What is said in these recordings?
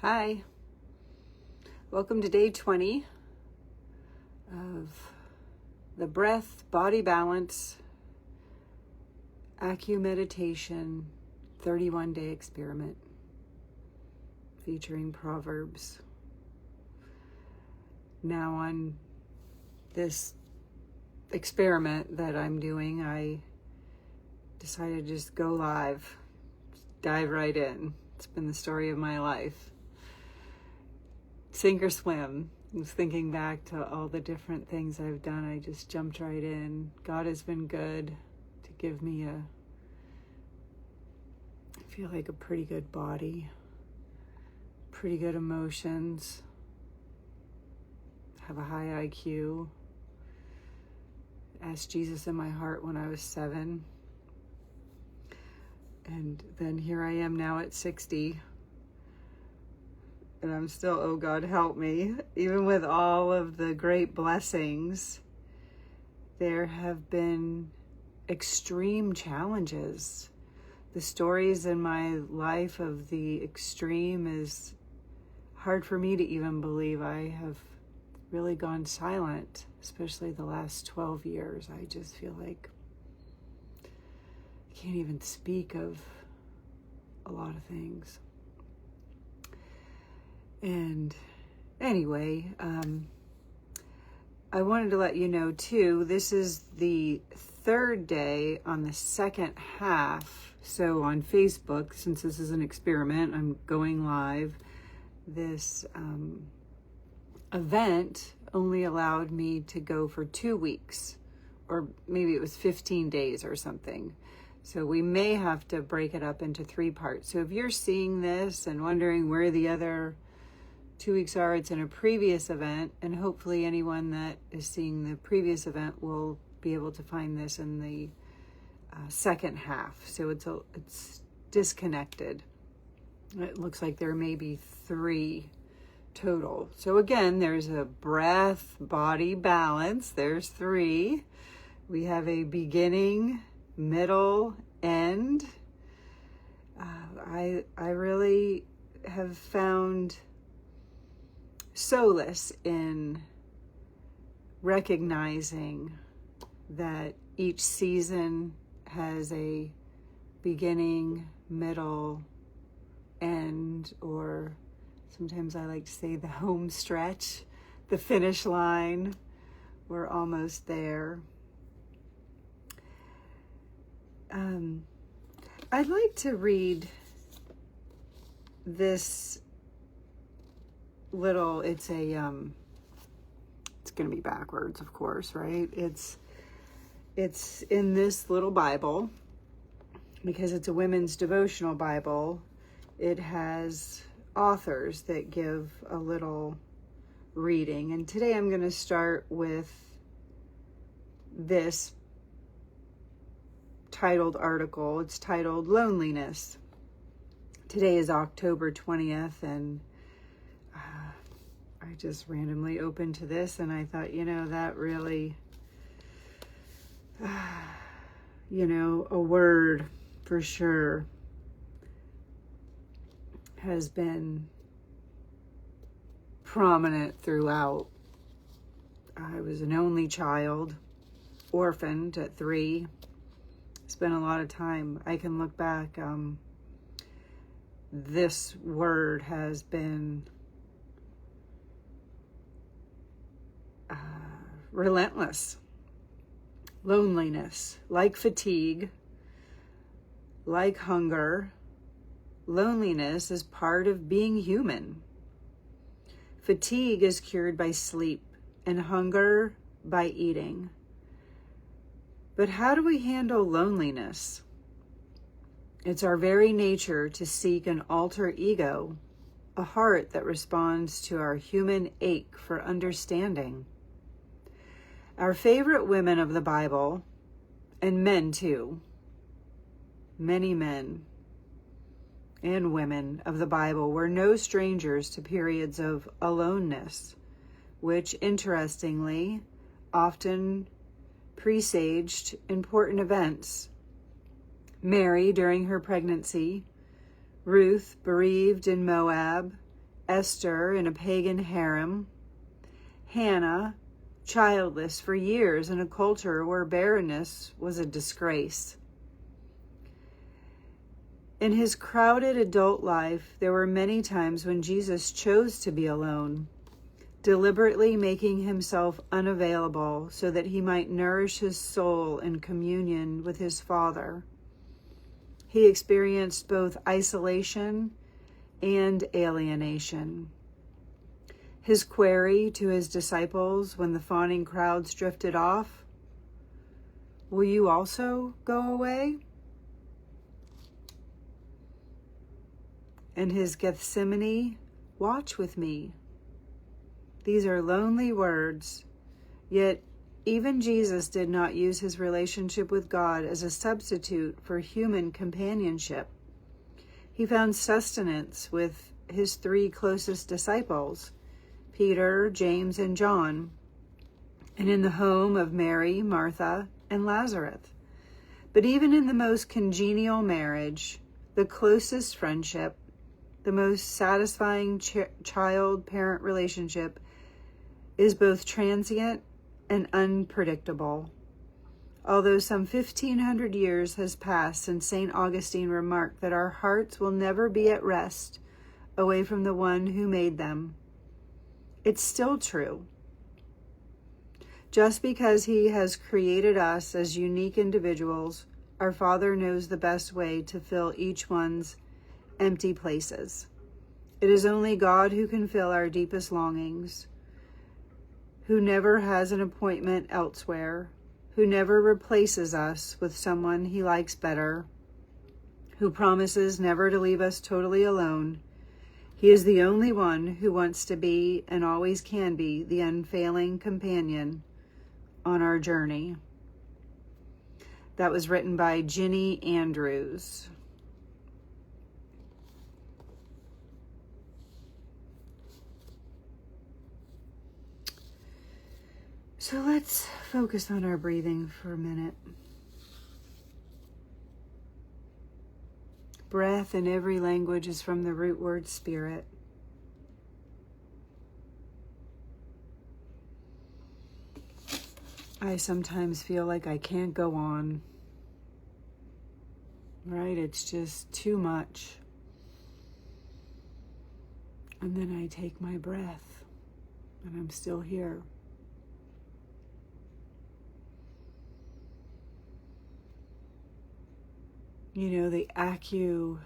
Hi, welcome to day 20 of the breath, body balance, meditation 31-day experiment featuring Proverbs. Now on this experiment that I'm doing, I decided to just go live, just dive right in. It's been the story of my life. Sink or swim. I was thinking back to all the different things I've done. I just jumped right in. God has been good to give me I feel like a pretty good body, pretty good emotions, have a high IQ. Asked Jesus in my heart when I was 7. And then here I am now at 60. And I'm still, oh God, help me. Even with all of the great blessings, there have been extreme challenges. The stories in my life of the extreme is hard for me to even believe. I have really gone silent, especially the last 12 years. I just feel like I can't even speak of a lot of things. And anyway, I wanted to let you know too, this is the third day on the second half. So on Facebook, since this is an experiment, I'm going live. This event only allowed me to go for 2 weeks, or maybe it was 15 days or something. So we may have to break it up into 3 parts. So if you're seeing this and wondering where the other 2 weeks are, it's in a previous event, and hopefully anyone that is seeing the previous event will be able to find this in the second half. So it's disconnected. It looks like there may be 3 total. So again, there's a breath, body balance. There's 3. We have a beginning, middle, end. I really have found solace in recognizing that each season has a beginning, middle, end, or sometimes I like to say the home stretch, the finish line. We're almost there. I'd like to read this little, it's going to be backwards, of course, right? It's in this little Bible, because it's a women's devotional Bible. It has authors that give a little reading. And today I'm going to start with this titled article. It's titled Loneliness. Today is October 20th, and I just randomly opened to this, and I thought, that really, a word for sure has been prominent throughout. I was an only child, orphaned at 3. Spent a lot of time. I can look back. This word has been relentless. Loneliness, like fatigue, like hunger. Loneliness is part of being human. Fatigue is cured by sleep, and hunger by eating. But how do we handle loneliness? It's our very nature to seek an alter ego, a heart that responds to our human ache for understanding. Our favorite women of the Bible, and men too, many men and women of the Bible were no strangers to periods of aloneness, which, interestingly, often presaged important events. Mary during her pregnancy, Ruth bereaved in Moab, Esther in a pagan harem, Hannah childless for years in a culture where barrenness was a disgrace. In his crowded adult life, there were many times when Jesus chose to be alone, deliberately making himself unavailable so that he might nourish his soul in communion with his Father. He experienced both isolation and alienation. His query to his disciples when the fawning crowds drifted off, "Will you also go away?" And his Gethsemane, "Watch with me." These are lonely words, yet even Jesus did not use his relationship with God as a substitute for human companionship. He found sustenance with his three closest disciples, Peter, James, and John, and in the home of Mary, Martha, and Lazarus. But even in the most congenial marriage, the closest friendship, the most satisfying child-parent relationship is both transient and unpredictable. Although some 1,500 years has passed since St. Augustine remarked that our hearts will never be at rest away from the one who made them, it's still true. Just because he has created us as unique individuals, our Father knows the best way to fill each one's empty places. It is only God who can fill our deepest longings, who never has an appointment elsewhere, who never replaces us with someone he likes better, who promises never to leave us totally alone. He is the only one who wants to be and always can be the unfailing companion on our journey. That was written by Ginny Andrews. So let's focus on our breathing for a minute. Breath in every language is from the root word spirit. I sometimes feel like I can't go on. Right? It's just too much. And then I take my breath, and I'm still here. You know, the acupressure,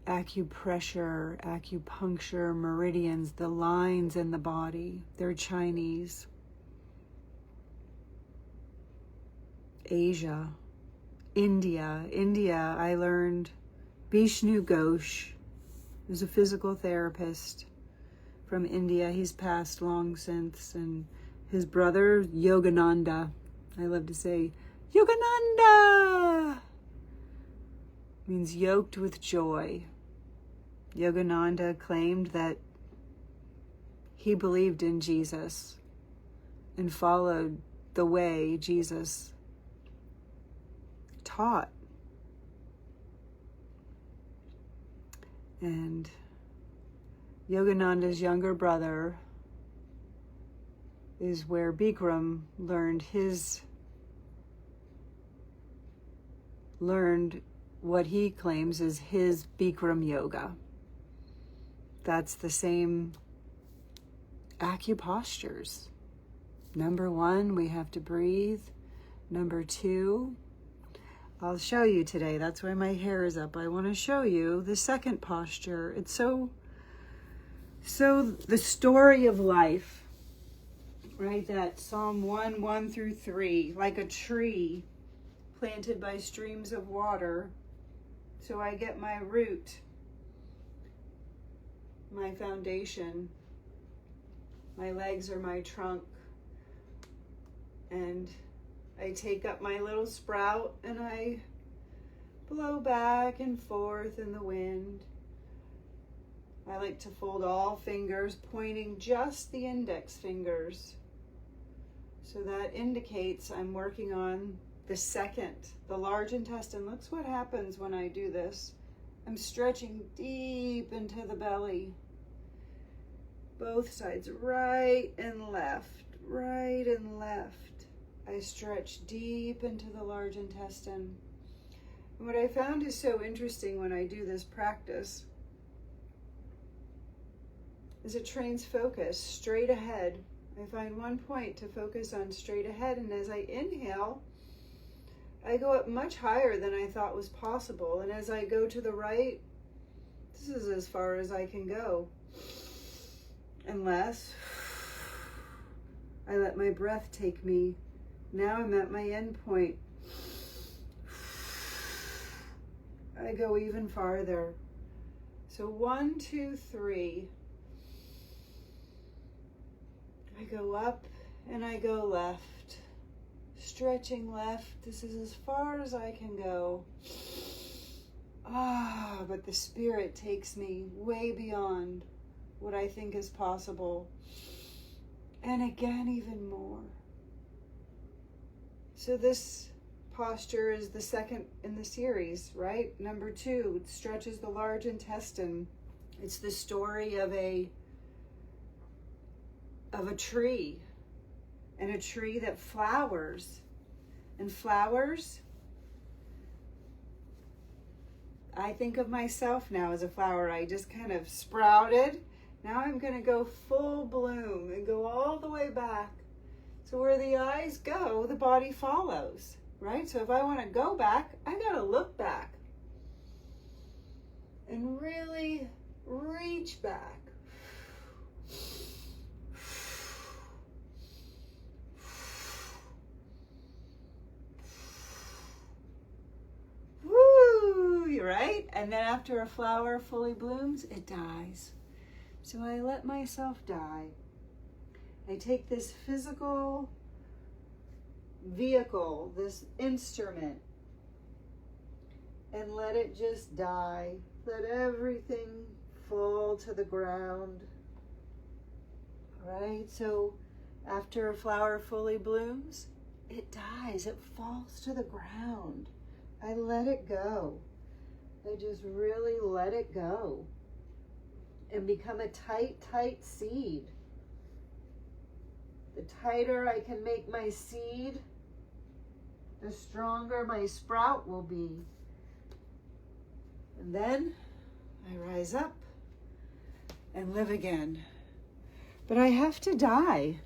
acupuncture, meridians, the lines in the body, they're Chinese. Asia, India, I learned Vishnu Ghosh is a physical therapist from India. He's passed long since, and his brother, Yogananda, I love to say, Yogananda means yoked with joy. Yogananda claimed that he believed in Jesus and followed the way Jesus taught. And Yogananda's younger brother is where Bikram learned what he claims is his Bikram yoga. That's the same acupostures. Number 1, we have to breathe. Number 2, I'll show you today. That's why my hair is up. I want to show you the second posture. It's so the story of life, right? That Psalm 1:1-3, like a tree planted by streams of water. So I get my root, my foundation. My legs are my trunk. And I take up my little sprout and I blow back and forth in the wind. I like to fold all fingers, pointing just the index fingers. So that indicates I'm working on the large intestine. Looks what happens when I do this. I'm stretching deep into the belly. Both sides, right and left, right and left. I stretch deep into the large intestine. And what I found is so interesting when I do this practice is it trains focus straight ahead. I find one point to focus on straight ahead, and as I inhale, I go up much higher than I thought was possible. And as I go to the right, this is as far as I can go. Unless I let my breath take me. Now I'm at my end point. I go even farther. So 1, 2, 3. I go up and I go left. Stretching left. This is as far as I can go. But the Spirit takes me way beyond what I think is possible. And again, even more. So this posture is the second in the series, right? Number 2, it stretches the large intestine. It's the story of a tree, and a tree that flowers. And flowers, I think of myself now as a flower. I just kind of sprouted. Now I'm going to go full bloom and go all the way back. So where the eyes go, the body follows, right? So if I want to go back, I got to look back and really reach back. Woo, right? And then after a flower fully blooms, it dies. So I let myself die. I take this physical vehicle, this instrument, and let it just die. Let everything fall to the ground. Right? So after a flower fully blooms, it dies. It falls to the ground. I let it go. I just really let it go and become a tight, tight seed. The tighter I can make my seed, the stronger my sprout will be. And then I rise up and live again. But I have to die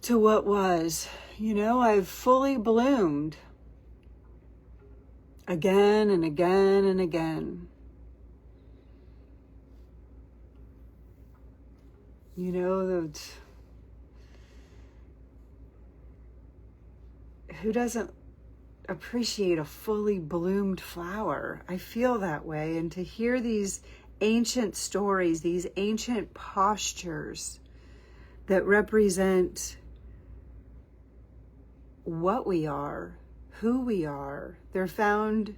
to what was. You know, I've fully bloomed again and again and again. You know, who doesn't appreciate a fully bloomed flower? I feel that way. And to hear these ancient stories, these ancient postures that represent what we are, who we are, they're found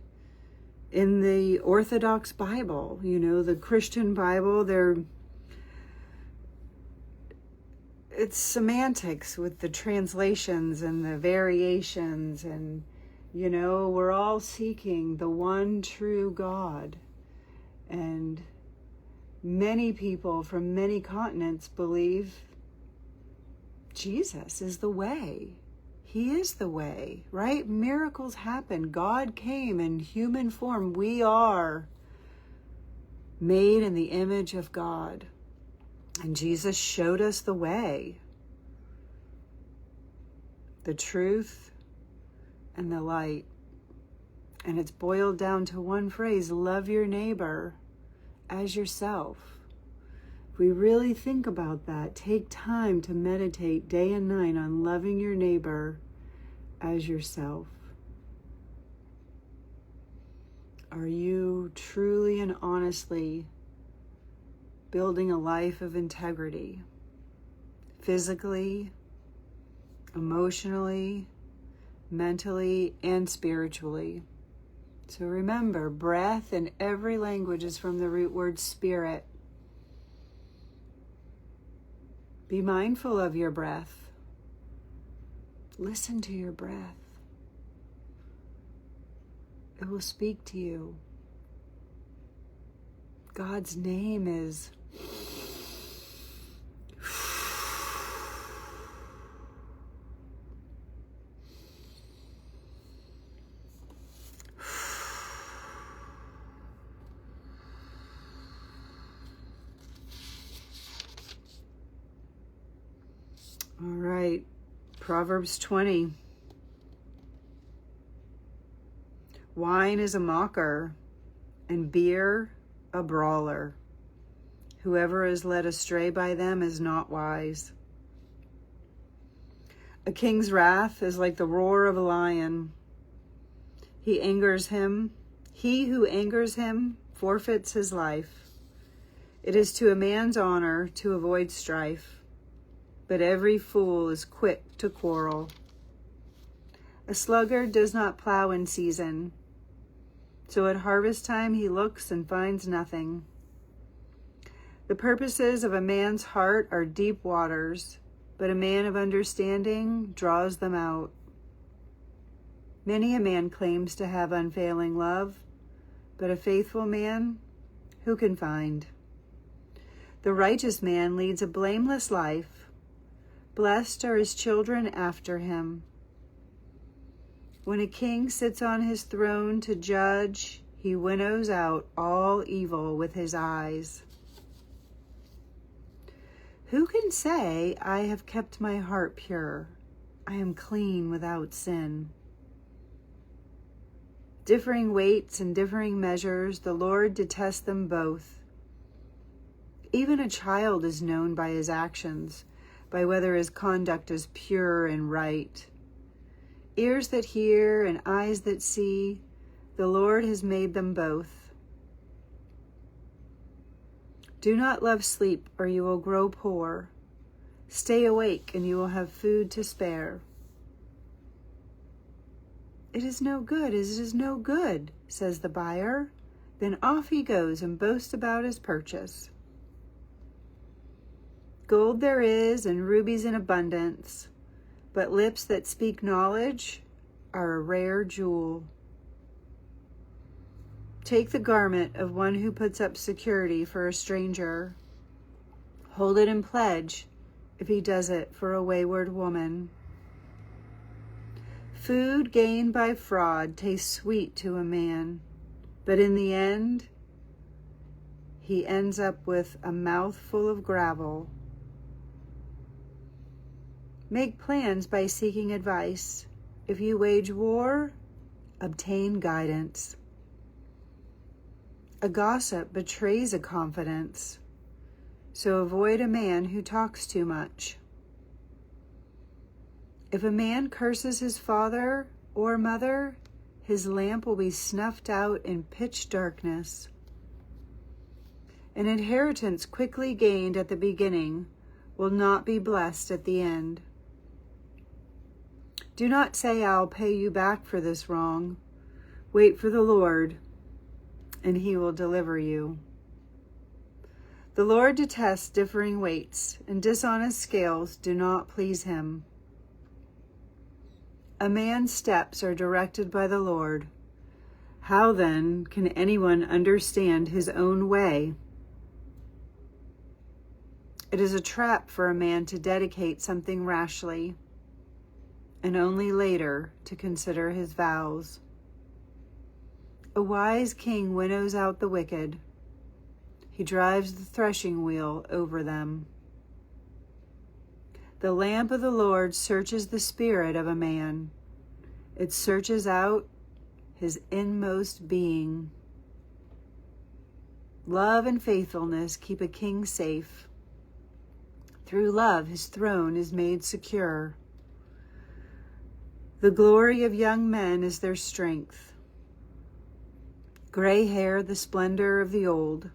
in the Orthodox Bible, you know, the Christian Bible. It's semantics with the translations and the variations, and you know, we're all seeking the one true God. And many people from many continents believe Jesus is the way. He is the way, right? Miracles happen. God came in human form. We are made in the image of God. And Jesus showed us the way, the truth, and the light. And it's boiled down to one phrase: love your neighbor as yourself. If we really think about that, take time to meditate day and night on loving your neighbor as yourself. Are you truly and honestly building a life of integrity, physically, emotionally, mentally, and spiritually? So remember, breath in every language is from the root word spirit. Be mindful of your breath. Listen to your breath. It will speak to you. God's name is all right. Proverbs 20. Wine is a mocker, and beer a brawler. Whoever is led astray by them is not wise. A king's wrath is like the roar of a lion. He who angers him forfeits his life. It is to a man's honor to avoid strife, but every fool is quick to quarrel. A sluggard does not plow in season, so at harvest time he looks and finds nothing. The purposes of a man's heart are deep waters, but a man of understanding draws them out. Many a man claims to have unfailing love, but a faithful man, who can find? The righteous man leads a blameless life. Blessed are his children after him. When a king sits on his throne to judge, he winnows out all evil with his eyes. Who can say, I have kept my heart pure, I am clean without sin? Differing weights and differing measures, the Lord detests them both. Even a child is known by his actions, by whether his conduct is pure and right. Ears that hear and eyes that see, the Lord has made them both. Do not love sleep, or you will grow poor. Stay awake, and you will have food to spare. It is no good, it is no good, says the buyer. Then off he goes and boasts about his purchase. Gold there is, and rubies in abundance, but lips that speak knowledge are a rare jewel. Take the garment of one who puts up security for a stranger. Hold it in pledge if he does it for a wayward woman. Food gained by fraud tastes sweet to a man, but in the end, he ends up with a mouthful of gravel. Make plans by seeking advice. If you wage war, obtain guidance. A gossip betrays a confidence, so avoid a man who talks too much. If a man curses his father or mother, his lamp will be snuffed out in pitch darkness. An inheritance quickly gained at the beginning will not be blessed at the end. Do not say, I'll pay you back for this wrong. Wait for the Lord, and he will deliver you. The Lord detests differing weights, and dishonest scales do not please him. A man's steps are directed by the Lord. How then can anyone understand his own way? It is a trap for a man to dedicate something rashly, and only later to consider his vows. A wise king winnows out the wicked. He drives the threshing wheel over them. The lamp of the Lord searches the spirit of a man. It searches out his inmost being. Love and faithfulness keep a king safe. Through love, his throne is made secure. The glory of young men is their strength. Gray hair, the splendor of the old.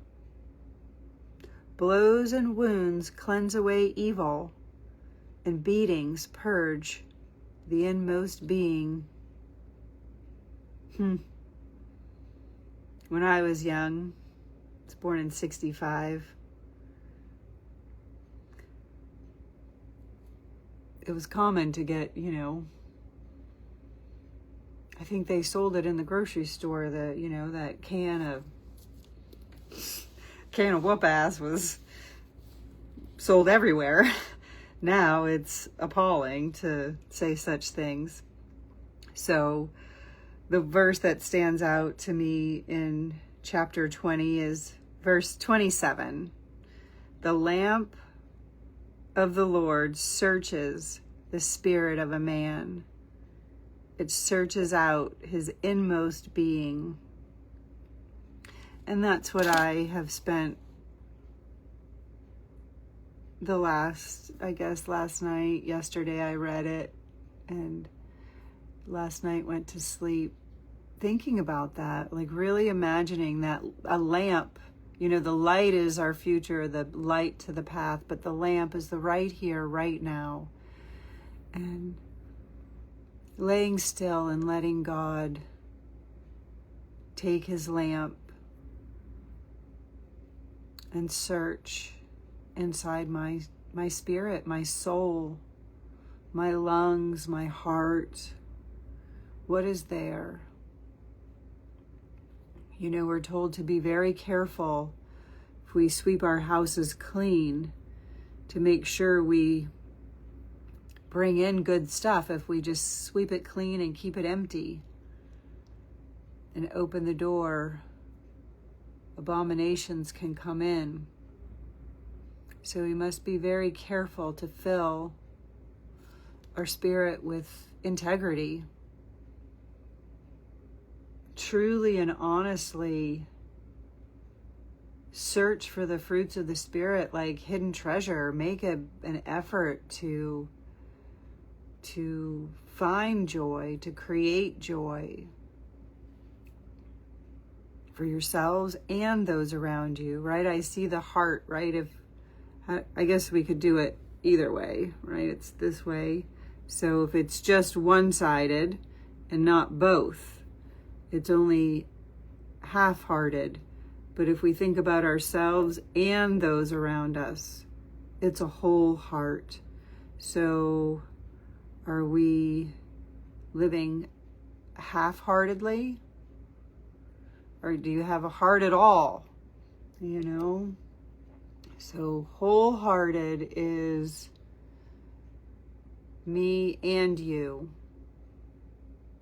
Blows and wounds cleanse away evil, and beatings purge the inmost being. When I was young, I was born in 1965, it was common to get, I think they sold it in the grocery store, that can of can of whoop ass was sold everywhere. Now it's appalling to say such things. So the verse that stands out to me in chapter 20 is verse 27. The lamp of the Lord searches the spirit of a man. It searches out his inmost being. And that's what I have spent last night, yesterday I read it, and last night went to sleep thinking about that, like really imagining that a lamp, the light is our future, the light to the path, but the lamp is the right here, right now. And laying still and letting God take his lamp and search inside my spirit, my soul, my lungs, my heart. What is there? We're told to be very careful if we sweep our houses clean to make sure we bring in good stuff. If we just sweep it clean and keep it empty and open the door, abominations can come in. So we must be very careful to fill our spirit with integrity. Truly and honestly search for the fruits of the Spirit like hidden treasure. Make an effort to find joy, to create joy for yourselves and those around you, right? I see the heart, right? I guess we could do it either way, right? It's this way. So if it's just one-sided and not both, it's only half-hearted. But if we think about ourselves and those around us, it's a whole heart. So are we living half-heartedly? Or do you have a heart at all? So wholehearted is me and you.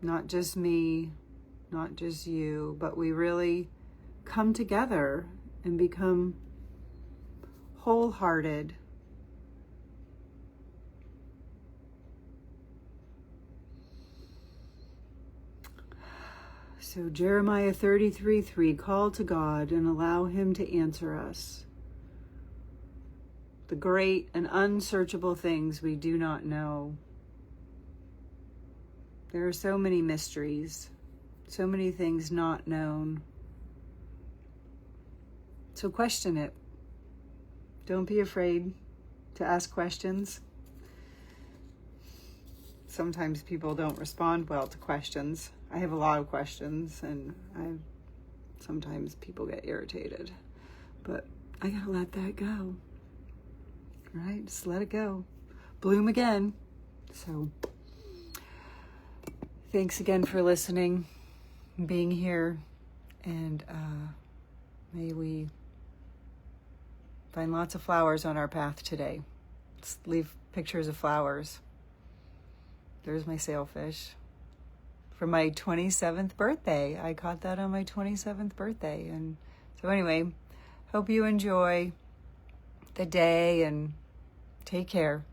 Not just me, not just you, but we really come together and become wholehearted. So Jeremiah 33:3, call to God and allow him to answer us. The great and unsearchable things we do not know. There are so many mysteries, so many things not known. So question it. Don't be afraid to ask questions. Sometimes people don't respond well to questions. I have a lot of questions, and sometimes people get irritated. But I gotta let that go. Right? Just let it go. Bloom again. So thanks again for listening, being here, and may we find lots of flowers on our path today. Let's leave pictures of flowers. There's my sailfish. For my 27th birthday. I caught that on my 27th birthday. And so anyway, hope you enjoy the day and take care.